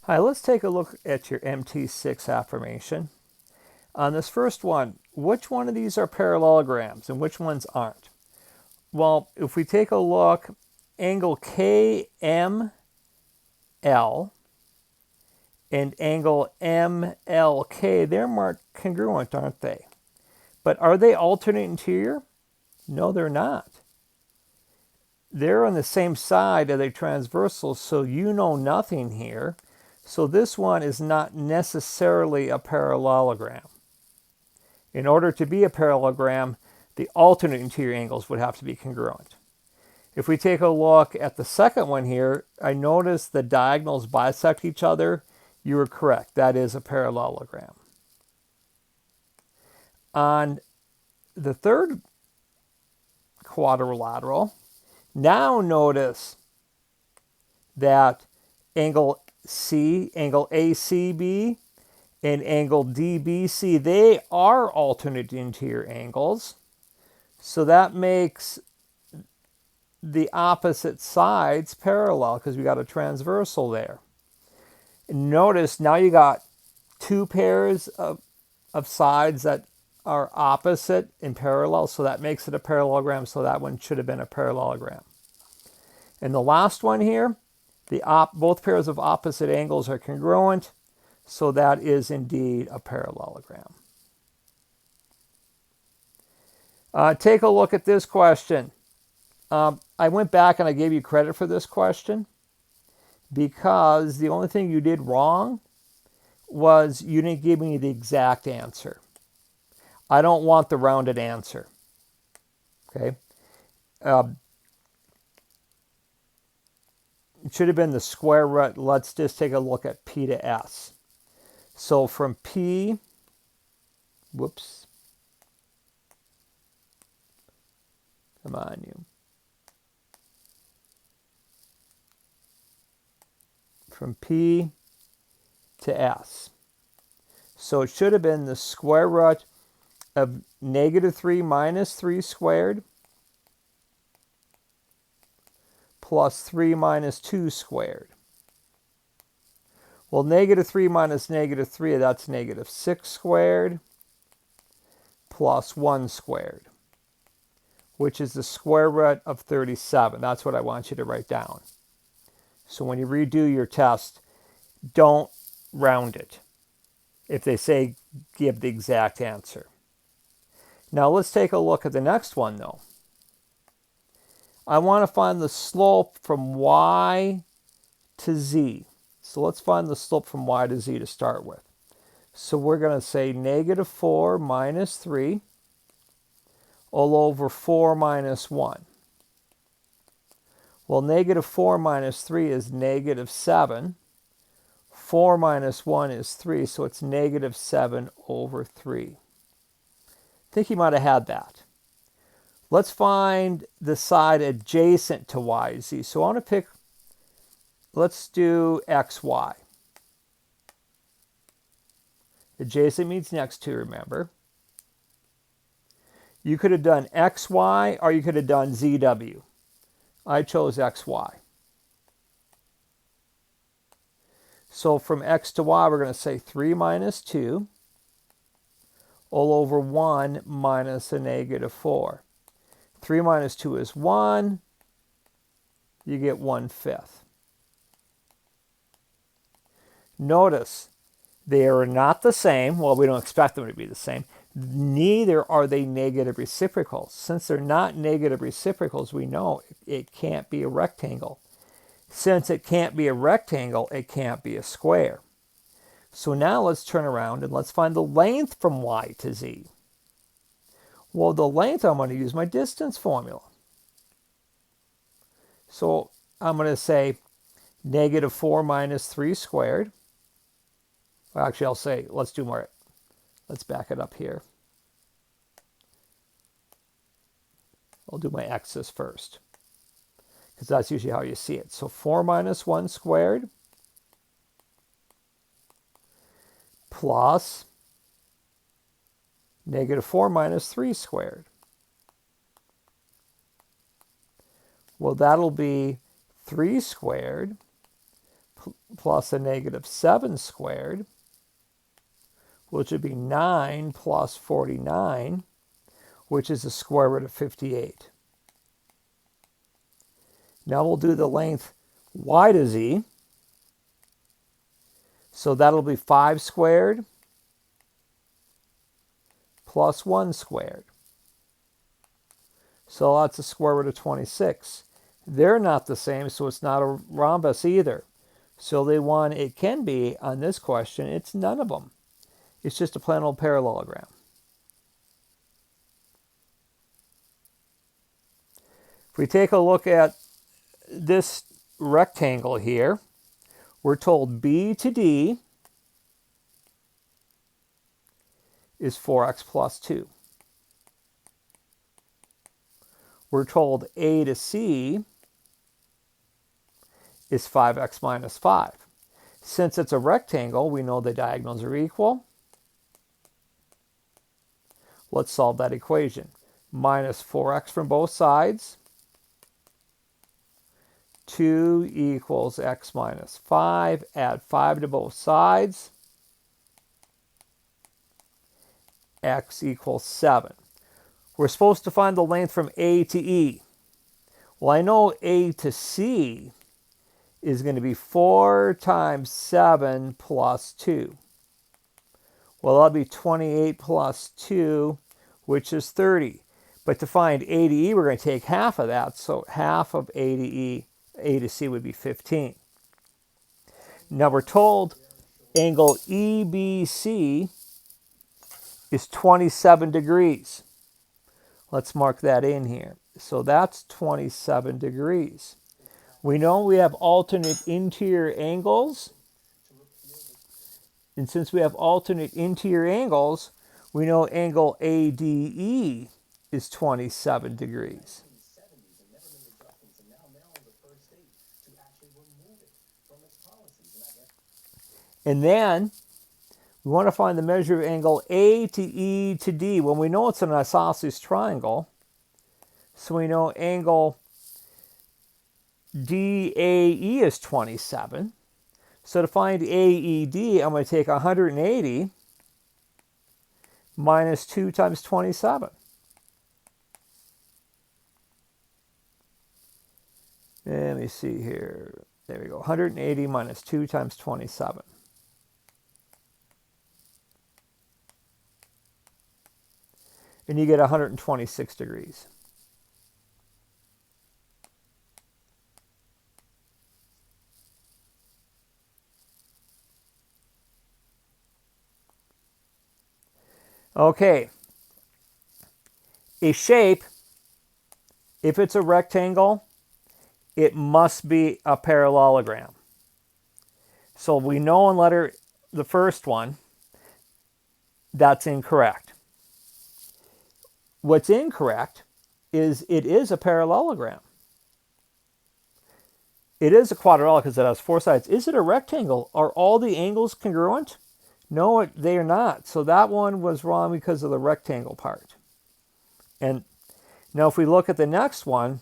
All right, let's take a look at your MT6 affirmation. On this first one, which one of these are parallelograms and which ones aren't? Well, if we take a look, angle KML and angle MLK, they're marked congruent, aren't they? But are they alternate interior? No, they're not. They're on the same side of the transversal, so you know nothing here. So this one is not necessarily a parallelogram. In order to be a parallelogram, the alternate interior angles would have to be congruent. If we take a look at the second one here, I notice the diagonals bisect each other. You were correct. That is a parallelogram. On the third quadrilateral, now notice that angle ACB and angle DBC, they are alternate interior angles. So that makes the opposite sides parallel because we got a transversal there. And notice now you got two pairs of sides that are opposite and parallel, so that makes it a parallelogram, so that one should have been a parallelogram. And the last one here, both pairs of opposite angles are congruent, so that is indeed a parallelogram. Take a look at this question. I went back and I gave you credit for this question because the only thing you did wrong was you didn't give me the exact answer. I don't want the rounded answer. Okay. It should have been the square root. Let's just take a look at P to S. So from P, whoops. Come on, you. From P to S. So it should have been the square root of -3 minus 3 squared plus 3 minus 2 squared. Well, -3 minus -3, that's -6 squared plus 1 squared, which is the square root of 37. That's what I want you to write down. So when you redo your test, don't round it if they say give the exact answer. Now let's take a look at the next one though. I want to find the slope from y to z. So let's find the slope from y to z to start with. So we're going to say -4 minus 3 all over 4 minus 1. Well, -4 minus 3 is -7. 4 minus 1 is 3, so it's -7 over 3. I think you might have had that. Let's find the side adjacent to yz. So I want to pick, let's do xy. Adjacent means next to, remember. You could have done xy or you could have done zw. I chose xy. So from x to y, we're going to say 3 minus 2 all over 1 minus a -4. 3 minus 2 is 1. You get 1/5. Notice they are not the same. Well, we don't expect them to be the same. Neither are they negative reciprocals. Since they're not negative reciprocals, we know it can't be a rectangle. Since it can't be a rectangle, it can't be a square. So now let's turn around and let's find the length from y to z. Well, the length, I'm going to use my distance formula. So I'm going to say -4 minus 3 squared. Well, actually, I'll say, let's do more. Let's back it up here. I'll do my x's first, because that's usually how you see it. So 4 minus 1 squared plus -4 minus 3 squared. Well, that'll be 3 squared plus a negative 7 squared, which would be 9 plus 49, which is the square root of 58. Now we'll do the length y to z. So that'll be 5 squared plus 1 squared. So that's the square root of 26. They're not the same, so it's not a rhombus either. So the one it can be on this question, it's none of them. It's just a plain old parallelogram. If we take a look at this rectangle here, we're told B to D is 4x plus 2. We're told A to C is 5x minus 5. Since it's a rectangle, we know the diagonals are equal. Let's solve that equation. Minus 4x from both sides. 2 equals x minus 5. Add 5 to both sides. X equals 7. We're supposed to find the length from A to E. Well, I know A to C is going to be 4 times 7 plus 2. Well, that'll be 28 plus 2, which is 30. But to find A to E, we're going to take half of that. So half of A to E, A to C would be 15. Now we're told angle EBC is 27 degrees. Let's mark that in here. So that's 27 degrees. We know we have alternate interior angles. And since we have alternate interior angles, we know angle ADE is 27 degrees. And then we want to find the measure of angle A to E to D. Well, we know it's an isosceles triangle, so we know angle DAE is 27. So to find AED, I'm going to take 180 minus 2 times 27. Let me see here. There we go. 180 minus 2 times 27. And you get 126 degrees. Okay. A shape, if it's a rectangle, it must be a parallelogram. So we know in the first one, that's incorrect. What's incorrect is it is a parallelogram. It is a quadrilateral because it has 4 sides. Is it a rectangle? Are all the angles congruent? No, they are not. So that one was wrong because of the rectangle part. And now if we look at the next one,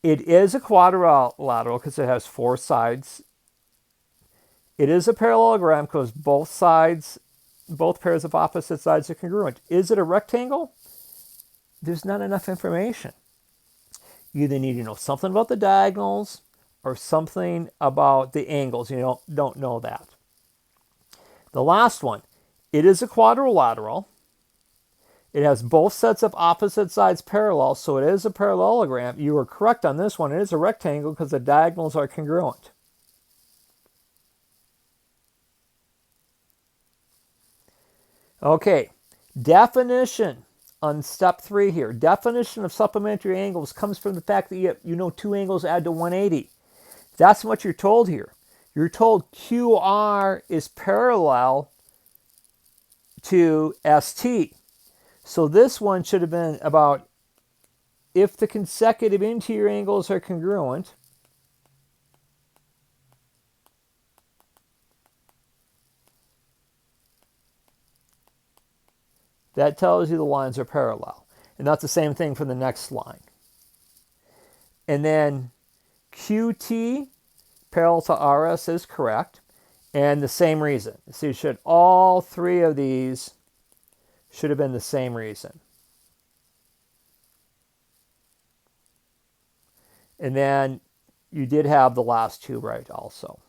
it is a quadrilateral because it has 4 sides. It is a parallelogram because both pairs of opposite sides are congruent. Is it a rectangle? There's not enough information. You either need to know something about the diagonals or something about the angles. You don't know that. The last one, it is a quadrilateral. It has both sets of opposite sides parallel, so it is a parallelogram. You were correct on this one. It is a rectangle because the diagonals are congruent. Okay, definition on step 3 here. Definition of supplementary angles comes from the fact that you know 2 angles add to 180. That's what you're told here. You're told QR is parallel to ST. So this one should have been about if the consecutive interior angles are congruent, that tells you the lines are parallel. And that's the same thing for the next line. And then QT parallel to RS is correct. And the same reason. So you should, all three of these should have been the same reason. And then you did have the last two right also.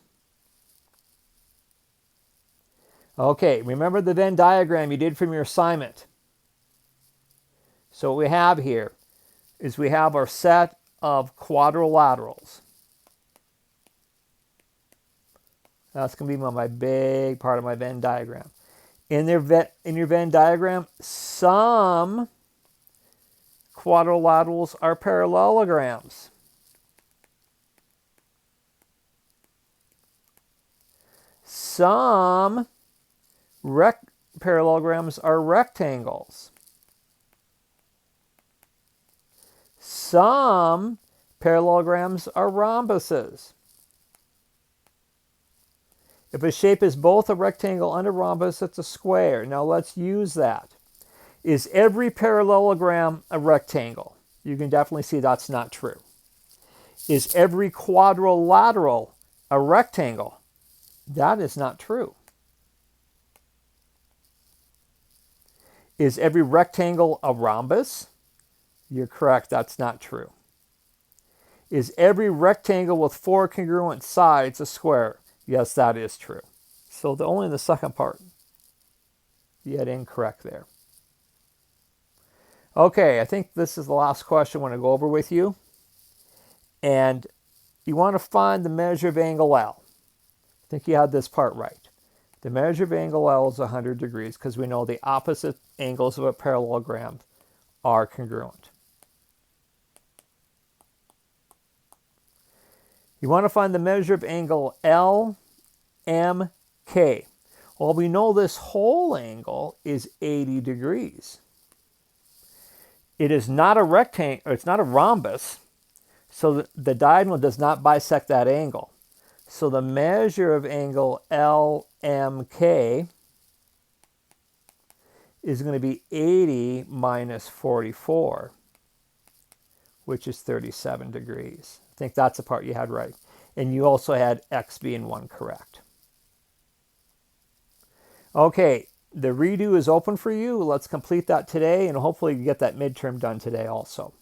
Okay, remember the Venn diagram you did from your assignment. So what we have here is we have our set of quadrilaterals. That's going to be my big part of my Venn diagram. In your Venn diagram, some quadrilaterals are parallelograms. Some parallelograms are rectangles. Some parallelograms are rhombuses. If a shape is both a rectangle and a rhombus, it's a square. Now let's use that. Is every parallelogram a rectangle? You can definitely see that's not true. Is every quadrilateral a rectangle? That is not true. Is every rectangle a rhombus? You're correct, that's not true. Is every rectangle with four congruent sides a square? Yes, that is true. So only the second part you had incorrect there. Okay, I think this is the last question I want to go over with you. And you want to find the measure of angle L. I think you had this part right. The measure of angle L is 100 degrees because we know the opposite angles of a parallelogram are congruent. You want to find the measure of angle LMK. Well, we know this whole angle is 80 degrees. It is not a rectangle, it's not a rhombus, so the diagonal does not bisect that angle. So the measure of angle LMK is going to be 80 minus 44, which is 37 degrees. I think that's the part you had right. And you also had X being 1 correct. Okay, the redo is open for you. Let's complete that today, and hopefully you get that midterm done today also.